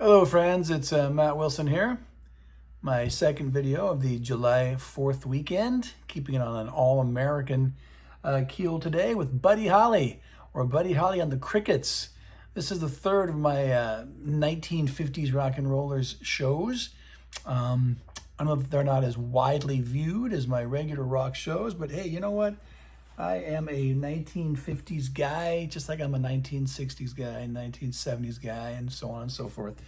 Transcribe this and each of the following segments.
Hello friends, it's Matt Wilson here. My second video of the July 4th weekend, keeping it on an all-American keel today with Buddy Holly, or Buddy Holly on the Crickets. This is the third of my 1950s rock and rollers shows. I know that they're not as widely viewed as my regular rock shows, but hey, you know what? I am a 1950s guy, just like I'm a 1960s guy, 1970s guy, and so on and so forth,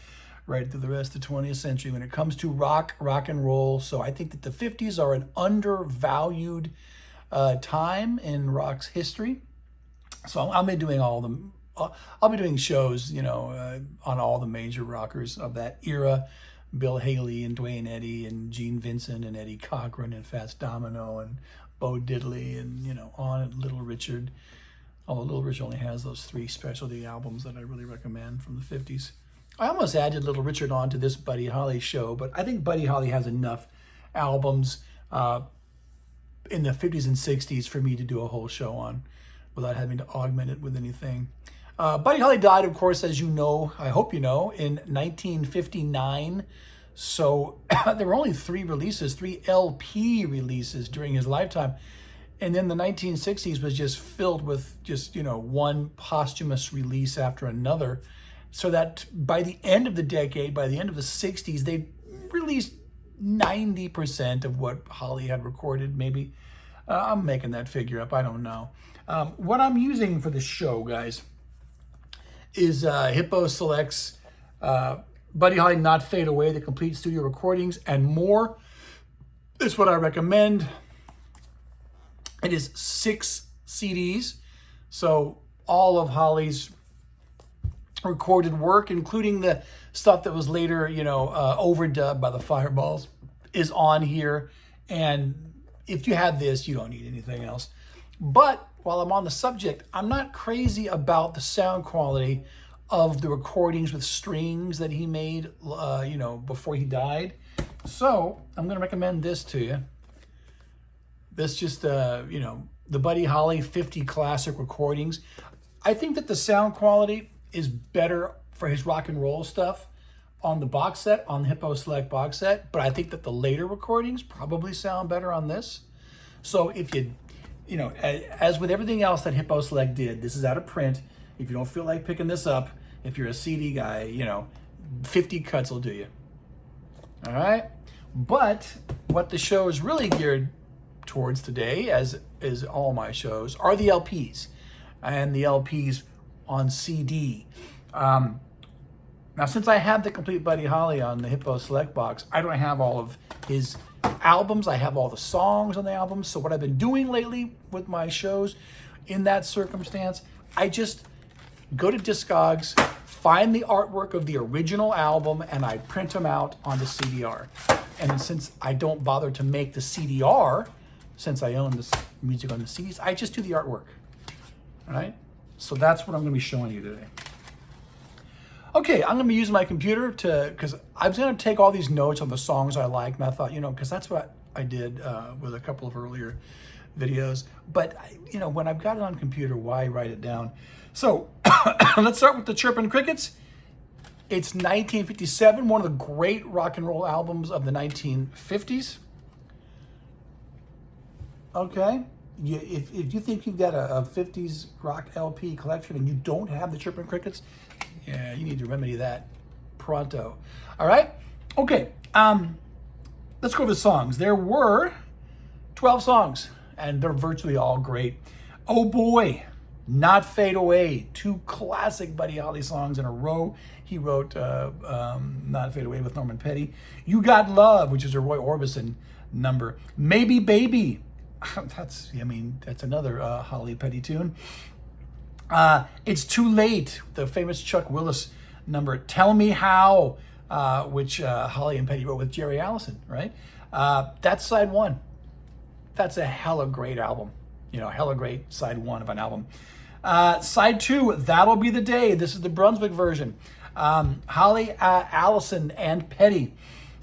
right through the rest of the 20th century when it comes to rock and roll. So I think that the 50s are an undervalued time in rock's history. So I'll be doing all of them. I'll be doing shows, on all the major rockers of that era. Bill Haley and Duane Eddy and Gene Vincent and Eddie Cochran and Fats Domino and Bo Diddley and, on and Little Richard. Although Little Richard only has those 3 specialty albums that I really recommend from the 50s. I almost added Little Richard onto this Buddy Holly show, but I think Buddy Holly has enough albums in the 50s and 60s for me to do a whole show on without having to augment it with anything. Buddy Holly died, of course, as you know, I hope you know, in 1959. So there were only 3 releases, 3 LP releases during his lifetime. And then the 1960s was just filled with just, one posthumous release after another. So that by the end of the decade, by the end of the 60s, they released 90% of what Holly had recorded, maybe. I'm making that figure up, I don't know. What I'm using for this show, guys, is Hippo Selects Buddy Holly Not Fade Away, the complete studio recordings and more. It's what I recommend. It is 6 CDs, so all of Holly's recorded work, including the stuff that was later, overdubbed by the Fireballs, is on here. And if you have this, you don't need anything else. But while I'm on the subject, I'm not crazy about the sound quality of the recordings with strings that he made, before he died. So I'm going to recommend this to you. This just, the Buddy Holly 50 classic recordings. I think that the sound quality is better for his rock and roll stuff on the box set, on the Hippo Select box set. But I think that the later recordings probably sound better on this. So if you, as with everything else that Hippo Select did, this is out of print. If you don't feel like picking this up, if you're a CD guy, 50 cuts will do you. All right? But what the show is really geared towards today, as is all my shows, are the LPs. And the LPs on CD. Now, since I have the complete Buddy Holly on the Hippo Select box, I don't have all of his albums. I have all the songs on the albums. So what I've been doing lately with my shows in that circumstance, I just go to Discogs, find the artwork of the original album, and I print them out onto CDR. And since I don't bother to make the CDR, since I own this music on the CDs, I just do the artwork. All right? So that's what I'm going to be showing you today. Okay, I'm going to be using my computer because I was going to take all these notes on the songs I like, and I thought, because that's what I did with a couple of earlier videos. But, when I've got it on computer, why write it down? So let's start with the Chirpin' Crickets. It's 1957, one of the great rock and roll albums of the 1950s. Okay. If you think you've got a 50s rock LP collection and you don't have the Chirpin' Crickets, yeah, you need to remedy that pronto. All right? Okay. Let's go over the songs. There were 12 songs, and they're virtually all great. Oh Boy, Not Fade Away, 2 classic Buddy Holly songs in a row. He wrote Not Fade Away with Norman Petty. You Got Love, which is a Roy Orbison number. Maybe Baby. That's another Holly Petty tune. It's Too Late, the famous Chuck Willis number. Tell Me How, which Holly and Petty wrote with Jerry Allison, right? That's side 1. That's a hella great album. Hella great side 1 of an album. Side 2, That'll Be the Day. This is the Brunswick version. Holly, Allison, and Petty.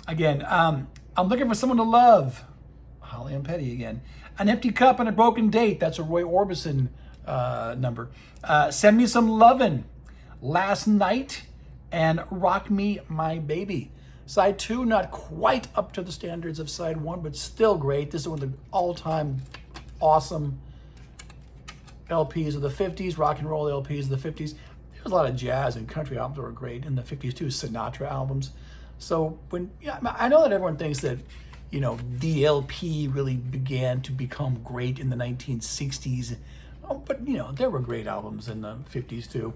Again, I'm Looking for Someone to Love. Holly and Petty again. An Empty Cup and a Broken Date. That's a Roy Orbison number. Send Me Some Lovin'. Last Night and Rock Me, My Baby. Side 2, not quite up to the standards of side 1, but still great. This is one of the all-time awesome LPs of the 50s, rock and roll LPs of the 50s. There was a lot of jazz and country albums that were great in the 50s too, Sinatra albums. So I know that everyone thinks that, the LP really began to become great in the 1960s. But, there were great albums in the 50s too.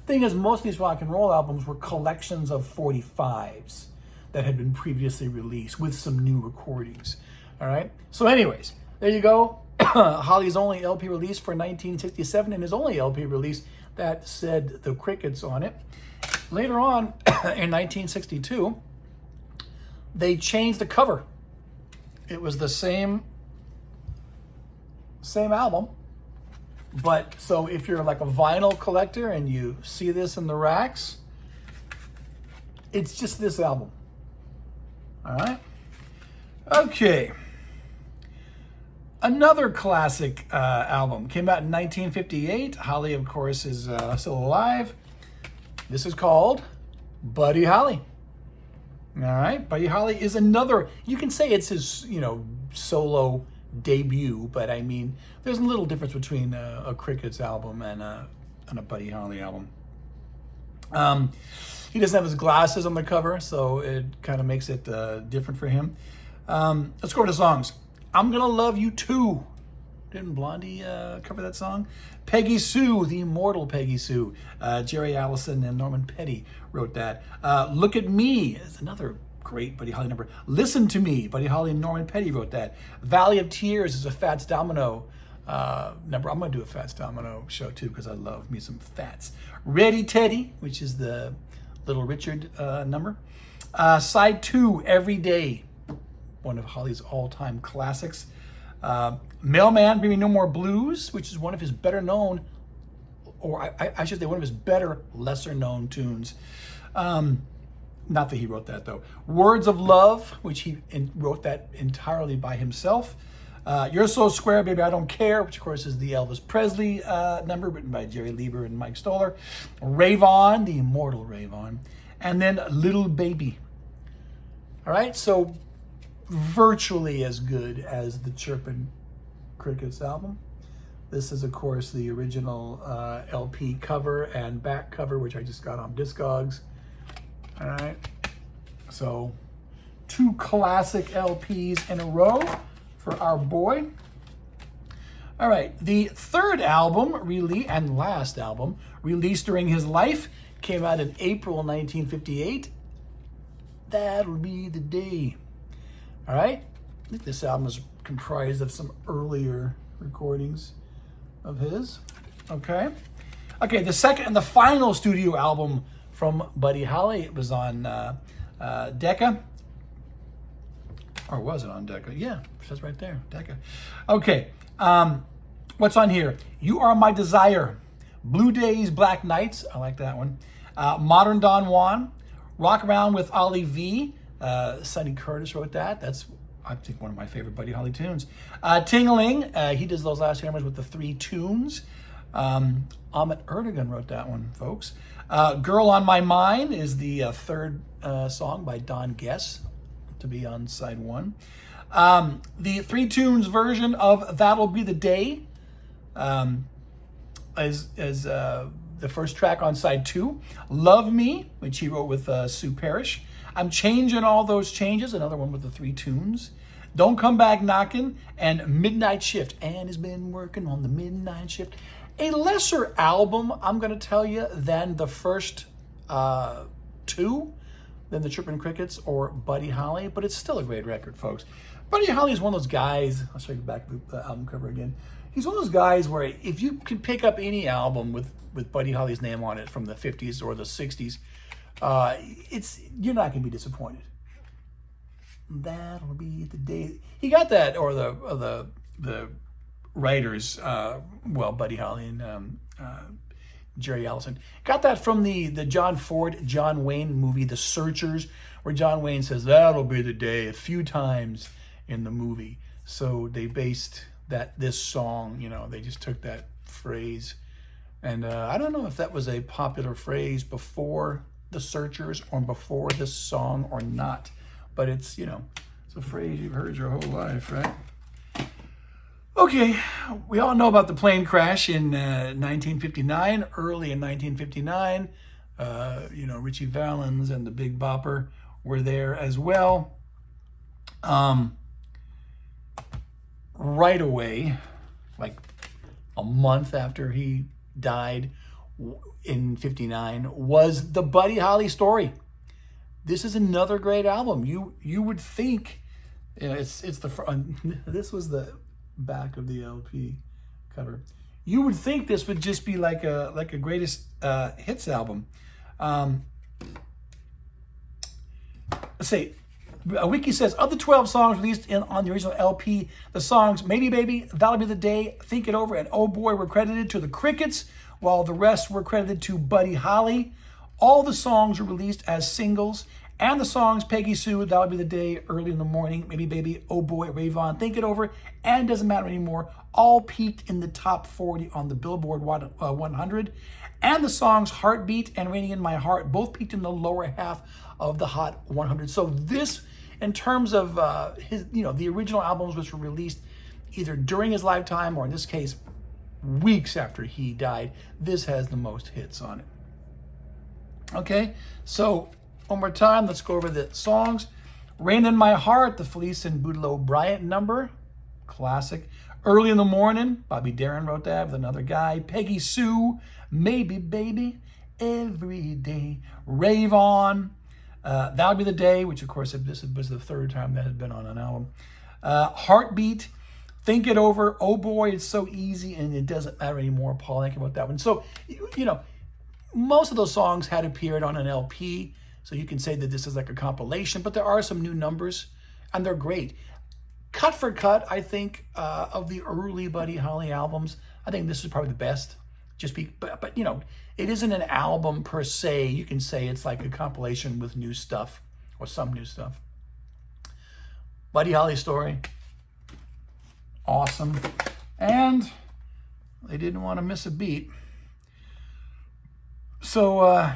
Thing is, most of these rock and roll albums were collections of 45s that had been previously released with some new recordings. All right. So anyways, there you go. Holly's only LP release for 1967 and his only LP release that said the Crickets on it. Later on in 1962, they changed the cover. It was the same album. But so if you're like a vinyl collector and you see this in the racks, it's just this album. All right. Okay. Another classic album came out in 1958. Holly, of course, is still alive. This is called Buddy Holly. All right. Buddy Holly is another, you can say it's his, solo debut, but I mean, there's a little difference between a Crickets album and a Buddy Holly album. He doesn't have his glasses on the cover, so it kind of makes it different for him. Let's go to the songs. I'm Gonna Love You Too. Didn't Blondie cover that song? Peggy Sue, the immortal Peggy Sue. Jerry Allison and Norman Petty wrote that. Look at Me is another great Buddy Holly number. Listen to Me, Buddy Holly and Norman Petty wrote that. Valley of Tears is a Fats Domino number. I'm going to do a Fats Domino show too because I love me some Fats. Ready Teddy, which is the Little Richard number. Side 2, Every Day, one of Holly's all-time classics. Mailman, Bring Me No More Blues, which is one of his better known, or I should say one of his better, lesser known tunes. Not that he wrote that though. Words of Love, which he wrote that entirely by himself. You're So Square, Baby, I Don't Care, which of course is the Elvis Presley number written by Jerry Lieber and Mike Stoller. Rave On, the immortal Rave On. And then Little Baby. All right, so virtually as good as the Chirpin' Crickets album. This is, of course, the original LP cover and back cover, which I just got on Discogs. All right, so 2 classic LPs in a row for our boy. All right, the third album, really, and last album, released during his life, came out in April 1958. That'll Be the Day. All right, I think this album is comprised of some earlier recordings of his. Okay, the second and the final studio album from Buddy Holly. It was on Decca. Or was it on Decca? Yeah, it says right there, Decca. Okay, what's on here? You Are My Desire. Blue Days, Black Nights. I like that one. Modern Don Juan. Rock Around with Ollie V. Sonny Curtis wrote that. That's, I think, one of my favorite Buddy Holly tunes. Ting-a-Ling. He does those last numbers with the 3 tunes. Ahmet Erdogan wrote that one, folks. Girl on My Mind is the third song by Don Guess to be on side 1. The 3 tunes version of That'll Be the Day is the first track on side 2. Love Me, which he wrote with Sue Parrish. I'm Changing All Those Changes, another one with the 3 tunes. Don't Come Back Knockin', and Midnight Shift. Ann has been working on the Midnight Shift. A lesser album, I'm going to tell you, than the first 2, than the Chirpin' Crickets or Buddy Holly, but it's still a great record, folks. Buddy Holly is one of those guys, I'll show you the back of the album cover again. He's one of those guys where if you can pick up any album with Buddy Holly's name on it from the 50s or the 60s, you're not going to be disappointed. That'll be the day. He got that, or the writers, Buddy Holly and Jerry Allison, got that from the John Ford, John Wayne movie, The Searchers, where John Wayne says, that'll be the day, a few times in the movie. So they based this song, they just took that phrase. And I don't know if that was a popular phrase before The Searchers or before this song or not. But it's, you know, it's a phrase you've heard your whole life, right? Okay, we all know about the plane crash in 1959, early in 1959. You know, Richie Valens and the Big Bopper were there as well. Right away, like a month after he died in 59, was the Buddy Holly Story. This is another great album. You would think, you know, it's the this was the back of the LP cover. You would think this would just be like a greatest hits album. Let's see. Wiki says, of the 12 songs released on the original LP, the songs Maybe Baby, That'll Be the Day, Think It Over, and Oh Boy were credited to the Crickets, while the rest were credited to Buddy Holly. All the songs were released as singles, and the songs Peggy Sue, That'll Be the Day, Early in the Morning, Maybe Baby, Oh Boy, Rave On, Think It Over, and Doesn't Matter Anymore, all peaked in the top 40 on the Billboard 100. And the songs Heartbeat and Raining in My Heart both peaked in the lower half of the Hot 100. So this, in terms of his, you know, the original albums which were released either during his lifetime or in this case, weeks after he died, this has the most hits on it. Okay, so one more time, let's go over the songs. Rain in My Heart, the Felice and Boudleaux Bryant number, classic. Early in the Morning, Bobby Darin wrote that with another guy. Peggy Sue, Maybe Baby, Every Day. Rave On, That'll Be the Day, which of course this was the third time that had been on an album. Heartbeat, Think It Over, Oh Boy, It's So Easy, and It Doesn't Matter Anymore. Paul, think about that one. So, you know, most of those songs had appeared on an LP, so you can say that this is like a compilation, but there are some new numbers, and they're great. Cut for cut, I think, of the early Buddy Holly albums, I think this is probably the best. But you know, it isn't an album per se. You can say it's like a compilation with new stuff, or some new stuff. Buddy Holly Story, awesome. And they didn't want to miss a beat. So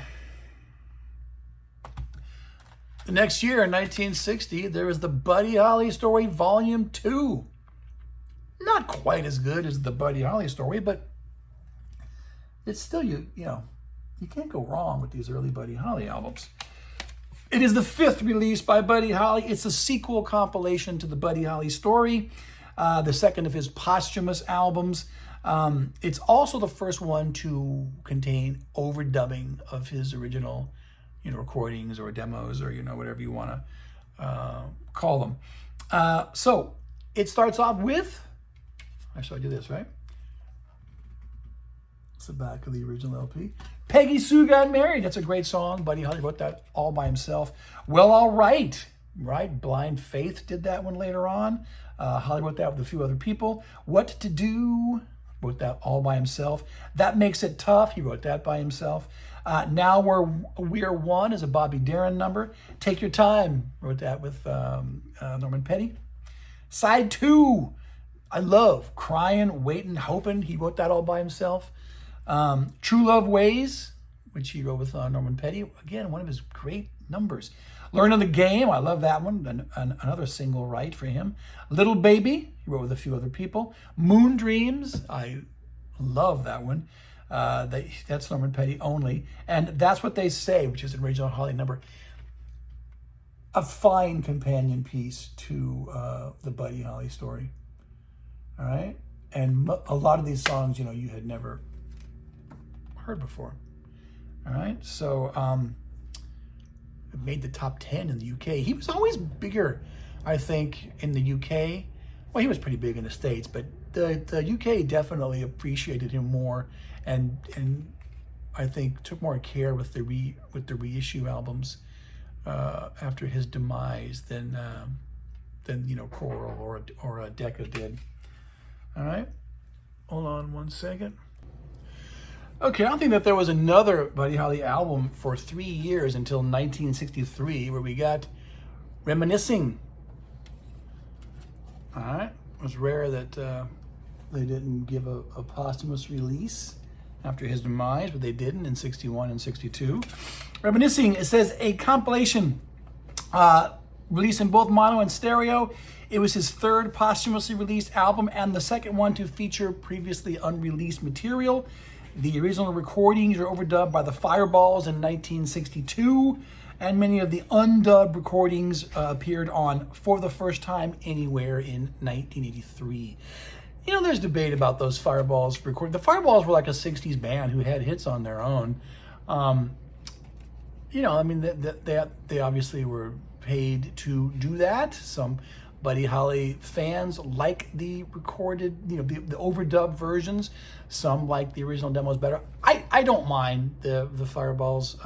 the next year, in 1960, there was the Buddy Holly Story Volume 2. Not quite as good as the Buddy Holly Story, but it's still, you know, you can't go wrong with these early Buddy Holly albums. It is the 5th release by Buddy Holly. It's a sequel compilation to the Buddy Holly Story, the second of his posthumous albums. It's also the first one to contain overdubbing of his original, you know, recordings or demos or, you know, whatever you want to call them. So it starts off with, actually I do this, right? It's the back of the original LP. Peggy Sue Got Married. That's a great song. Buddy Holly wrote that all by himself. Well, All Right, right? Blind Faith did that one later on. Holly wrote that with a few other people. What to Do, wrote that all by himself. That Makes It Tough, he wrote that by himself. Now We're One is a Bobby Darin number. Take Your Time, wrote that with Norman Petty. Side 2, I love Crying, Waiting, Hoping, he wrote that all by himself. True Love Ways, which he wrote with Norman Petty. Again, one of his great numbers. Learning the Game, I love that one. Another single right for him. Little Baby, he wrote with a few other people. Moon Dreams, I love that one. That's Norman Petty only. And That's What They Say, which is an original Holly number. A fine companion piece to the Buddy Holly Story. All right? And a lot of these songs, you know, you had never heard before. All right? So, it made the top 10 in the UK. He was always bigger, I think, in the UK. Well, he was pretty big in the States, but the UK definitely appreciated him more, and I think took more care with the reissue albums after his demise than you know, Coral or Decca did. All right, hold on one second. Okay, I don't think that there was another Buddy Holly album for 3 years until 1963, where we got Reminiscing. All right, it was rare that they didn't give a posthumous release after his demise, but they didn't in 61 and 62. Reminiscing, it says a compilation released in both mono and stereo. It was his third posthumously released album and the second one to feature previously unreleased material. The original recordings are overdubbed by the Fireballs in 1962, and many of the undubbed recordings appeared on For the First Time Anywhere in 1983. You know, there's debate about those Fireballs recordings. The Fireballs were like a 60s band who had hits on their own. You know, I mean, they obviously were paid to do that. Some Buddy Holly fans like the recorded, you know, the overdubbed versions. Some like the original demos better. I don't mind the Fireballs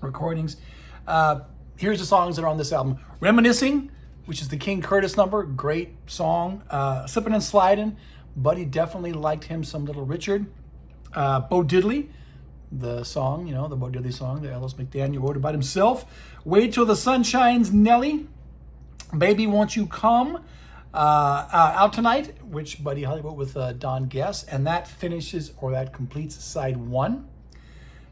recordings. Here's the songs that are on this album. Reminiscing, which is the King Curtis number, great song. Slippin' and Slidin', Buddy definitely liked him some Little Richard. Bo Diddley, the song, you know, the Bo Diddley song that Ellis McDaniel wrote about himself. Wait Till the Sun Shines, Nelly. Baby Won't You Come, Out Tonight, which Buddy Holly wrote with Don Guess, and that finishes, or that completes side one.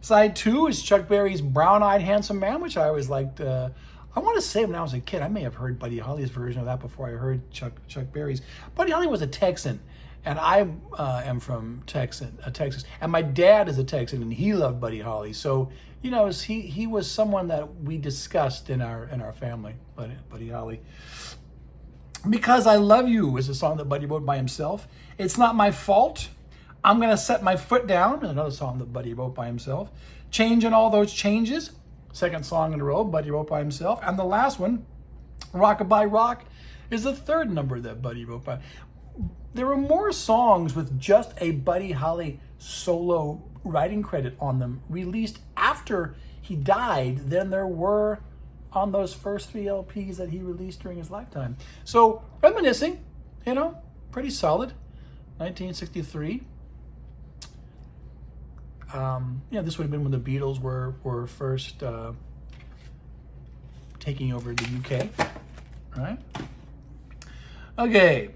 Side two is Chuck Berry's Brown Eyed Handsome Man, which I always liked. I want to say when I was a kid, I may have heard Buddy Holly's version of that before I heard Chuck Berry's. Buddy Holly was a Texan, and I am from Texas, and my dad is a Texan, and he loved Buddy Holly. So, you know, he was someone that we discussed in our family, Buddy Holly. Because I Love You is a song that Buddy wrote by himself. It's Not My Fault. I'm Gonna Set My Foot Down, another song that Buddy wrote by himself. Changing All Those Changes, second song in a row, Buddy wrote by himself. And the last one, Rockabye Rock, is the third number that Buddy wrote by. There were more songs with just a Buddy Holly solo writing credit on them released after he died than there were on those first 3 LPs that he released during his lifetime. So, Reminiscing, you know, pretty solid. 1963. This would have been when the Beatles were first taking over the UK, right? Okay,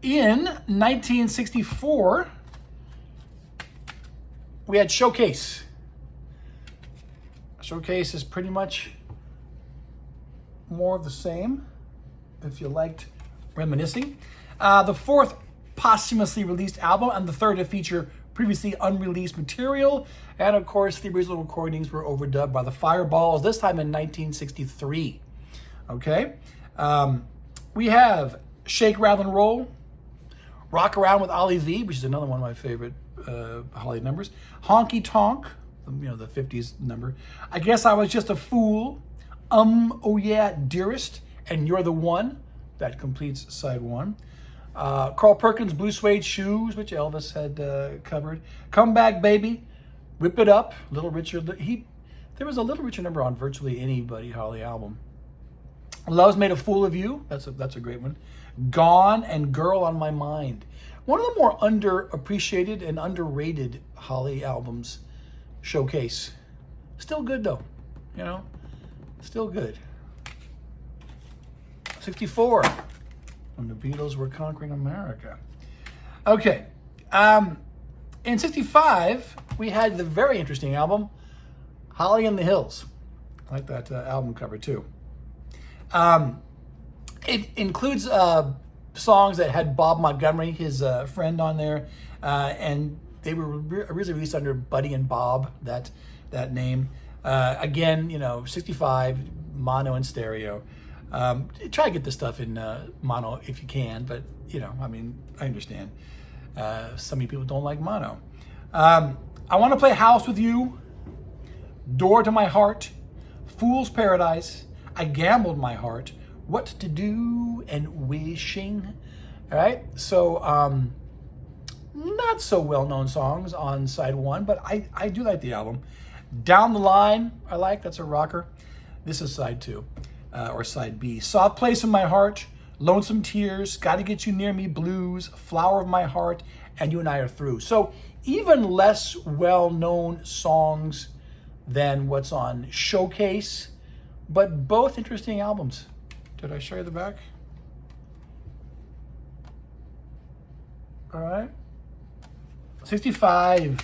in 1964, we had Showcase. Showcase is pretty much more of the same, if you liked Reminiscing. The fourth posthumously released album and the third to feature previously unreleased material. And of course, the original recordings were overdubbed by the Fireballs, this time in 1963. Okay? We have Shake, Rattle, and Roll, Rock Around with Ollie V, which is another one of my favorite Holly numbers. Honky Tonk, you know, the 50s number. I Guess I Was Just a Fool. Oh Yeah, Dearest, and You're the One. That completes side one. Carl Perkins' Blue Suede Shoes, which Elvis had covered. Come Back Baby, Whip It Up, Little Richard. There was a Little Richard number on virtually any Buddy Holly album. Love's Made a Fool of You, that's a great one. Gone and Girl on My Mind. One of the more underappreciated and underrated Holly albums, Showcase. Still good though, you know, still good. 64. When the Beatles were conquering America. Okay. In 65, we had the very interesting album, Holly in the Hills. I like that album cover too. It includes songs that had Bob Montgomery, his friend, on there. And they were originally released under Buddy and Bob, that name. Again, you know, 65, mono and stereo. Try to get this stuff in mono if you can, but, you know, I mean, I understand. Some people don't like mono. I Want to Play House with You, Door to My Heart, Fool's Paradise, I Gambled My Heart, What to Do, and Wishing. All right, so not so well-known songs on side one, but I do like the album. Down the Line, I like, that's a rocker. This is side two. Or side B. Soft Place in My Heart, Lonesome Tears, Gotta Get You Near Me Blues, Flower of My Heart, and You and I Are Through. So even less well-known songs than what's on Showcase, but both interesting albums. Did I show you the back? All right. 65,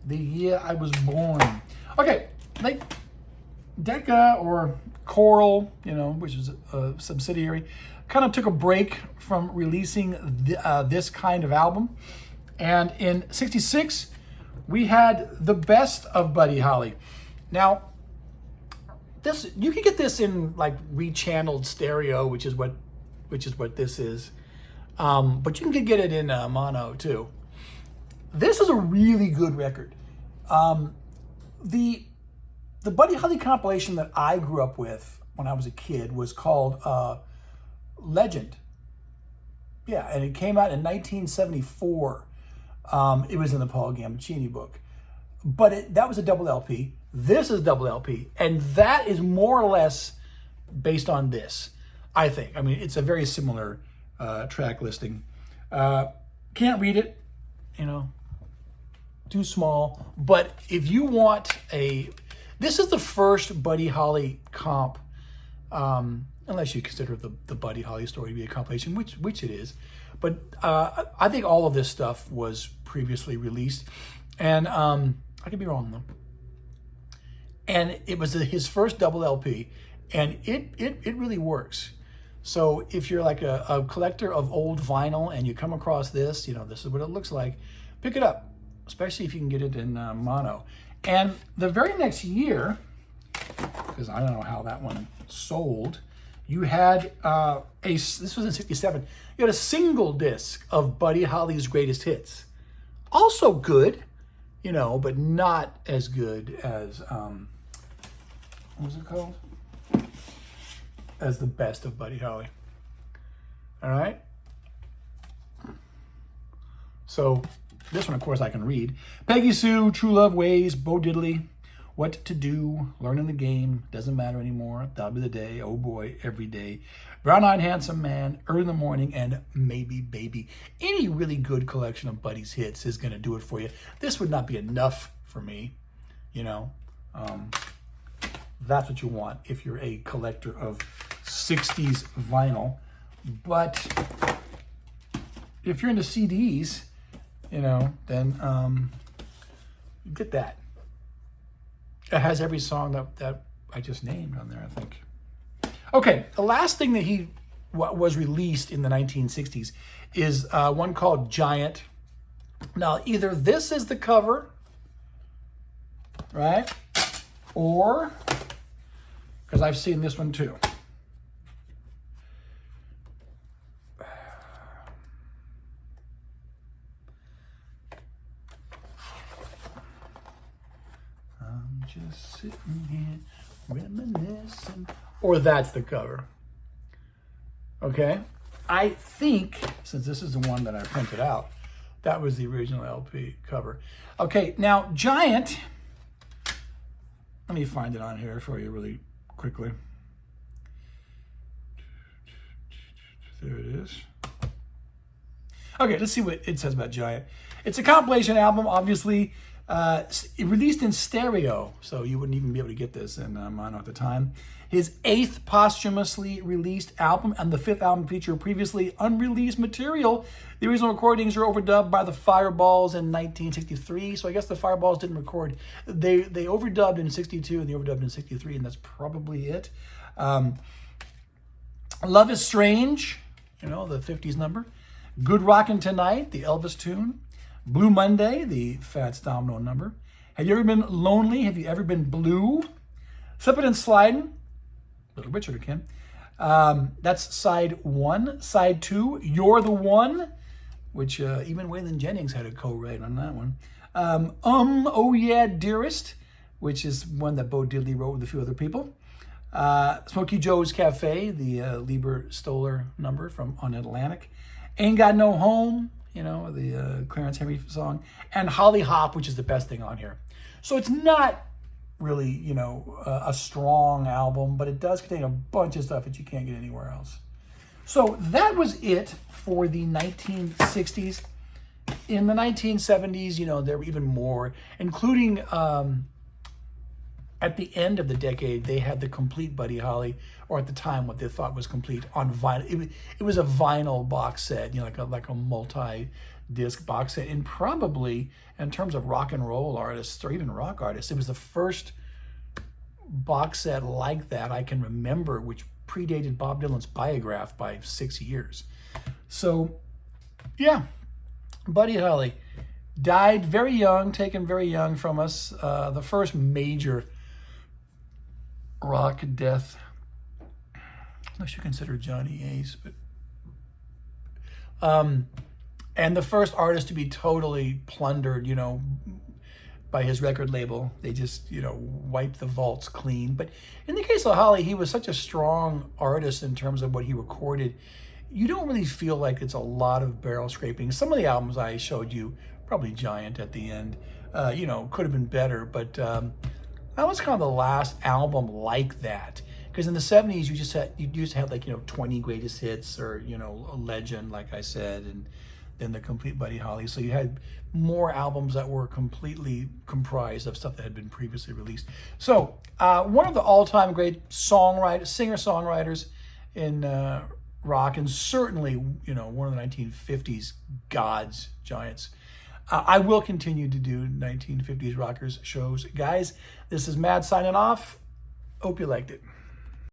the year I was born. Okay, like Decca or Coral, you know, which is a subsidiary, kind of took a break from releasing this kind of album. And in '66, we had the best of Buddy Holly. Now, this, you can get this in like rechanneled stereo, which is what this is. But you can get it in mono too. This is a really good record. The Buddy Holly compilation that I grew up with when I was a kid was called Legend. Yeah, and it came out in 1974. It was in the Paul Gambaccini book. But that was a double LP. This is double LP. And that is more or less based on this, I think. I mean, it's a very similar track listing. Can't read it, you know, too small. But if you want this is the first Buddy Holly comp, unless you consider the Buddy Holly story to be a compilation, which it is. But I think all of this stuff was previously released. And I could be wrong, though. And it was his first double LP. And it really works. So if you're like a collector of old vinyl and you come across this, you know, this is what it looks like, pick it up, especially if you can get it in mono. And the very next year, because I don't know how that one sold, you had this was in '67, you had a single disc of Buddy Holly's greatest hits. Also good, you know, but not as good as, what was it called? As the best of Buddy Holly. All right. So this one, of course, I can read. Peggy Sue, True Love Ways, Bo Diddley, What to Do, Learning the Game, Doesn't Matter Anymore, That'll Be the Day, Oh Boy, Every Day, Brown-Eyed Handsome Man, Early in the Morning, and Maybe Baby. Any really good collection of Buddy's hits is going to do it for you. This would not be enough for me, you know. That's what you want if you're a collector of 60s vinyl. But if you're into CDs, you know, then you get that. It has every song that I just named on there, I think. Okay, the last thing that he was released in the 1960s is one called Giant. Now, either this is the cover, right? Or, because I've seen this one too. I'm just sitting here reminiscing. Or that's the cover. Okay? I think, since this is the one that I printed out, that was the original LP cover. Okay, now Giant, let me find it on here for you really quickly. There it is. Okay, let's see what it says about Giant. It's a compilation album, obviously. It released in stereo, so you wouldn't even be able to get this in mono at the time. His 8th posthumously released album, and the 5th album featured previously unreleased material. The original recordings are overdubbed by the Fireballs in 1963, so I guess the Fireballs didn't record. They overdubbed in 62 and they overdubbed in 63, and that's probably it. Love is Strange, you know, the 50s number. Good Rockin' Tonight, the Elvis tune. Blue Monday, the Fats Domino number. Have you ever been lonely? Have you ever been blue? Slippin' and Slidin', Little Richard again. That's side 1. Side 2, You're the One, which even Waylon Jennings had a co-write on that one. Oh Yeah, Dearest, which is one that Bo Diddley wrote with a few other people. Smokey Joe's Cafe, the Lieber Stoller number from On Atlantic. Ain't Got No Home, you know, the Clarence Henry song. And Holly Hop, which is the best thing on here. So it's not really, you know, a strong album, but it does contain a bunch of stuff that you can't get anywhere else. So that was it for the 1960s. In the 1970s, you know, there were even more, including at the end of the decade, they had the complete Buddy Holly, or at the time what they thought was complete, on vinyl. It was a vinyl box set, you know, like a multi-disc box set. And probably, in terms of rock and roll artists, or even rock artists, it was the first box set like that I can remember, which predated Bob Dylan's Biograph by 6 years. So, yeah, Buddy Holly died very young, taken very young from us. The first major rock death, unless you consider Johnny Ace, but and the first artist to be totally plundered, by his record label. They just, wiped the vaults clean. But in the case of Holly, he was such a strong artist in terms of what he recorded. You don't really feel like it's a lot of barrel scraping. Some of the albums I showed you, probably Giant at the end, could have been better. But that was kind of the last album like that. Because in the 70s, you used to have like, 20 greatest hits, or, a Legend, like I said, and then the complete Buddy Holly. So you had more albums that were completely comprised of stuff that had been previously released. So one of the all-time great singer-songwriters in rock, and certainly, one of the 1950s gods, giants. I will continue to do 1950s rockers shows. Guys, this is Matt signing off. Hope you liked it.